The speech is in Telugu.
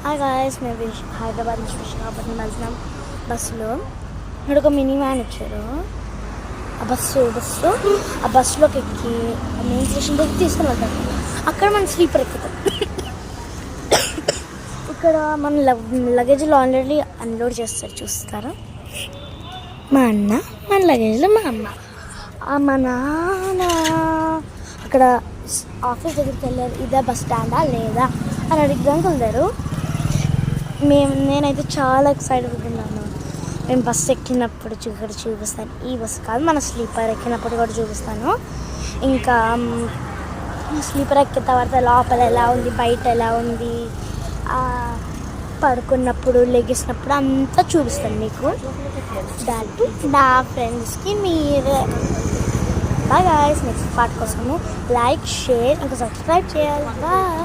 హాయ్ గాయస్, మేము హైదరాబాద్ నుంచి విశాఖపట్నం వెళ్తున్నాం బస్సులో. ఇక్కడ ఒక మినీ వ్యాన్ ఇచ్చారు. ఆ బస్సులోకి ఎక్కి మెయిన్ స్టేషన్ దగ్గర తీసుకుని వెళ్తాం. అక్కడ మనం స్లీపర్ ఎక్కుతాం. ఇక్కడ మన లగేజ్లో ఆల్రెడీ అన్లోడ్ చేస్తారు, చూస్తారా. మా అన్న, మన లగేజ్లో మా అమ్మ, మా నాన్న అక్కడ ఆఫీస్ దగ్గరికి వెళ్ళారు. ఇదే బస్ స్టాండా లేదా అని అడిగడానికి వెళ్తారు. నేనైతే చాలా ఎక్సైటెడ్గా ఉన్నాను. మేము బస్సు ఎక్కినప్పుడు ఇక్కడ చూపిస్తాను. ఈ బస్సు కాదు, మన స్లీపర్ ఎక్కినప్పుడు కూడా చూపిస్తాను. ఇంకా స్లీపర్ ఎక్కిన తర్వాత లోపల ఎలా ఉంది, బయట ఎలా ఉంది, పడుకున్నప్పుడు లెగిసినప్పుడు అంతా చూపిస్తాను మీకు. దాంట్లో నా ఫ్రెండ్స్కి మీరే. బాయ్ గాయ్స్, నెక్స్ట్ పార్ట్ కోసము లైక్, షేర్ ఇంకా సబ్స్క్రైబ్ చేయాలి. బాయ్.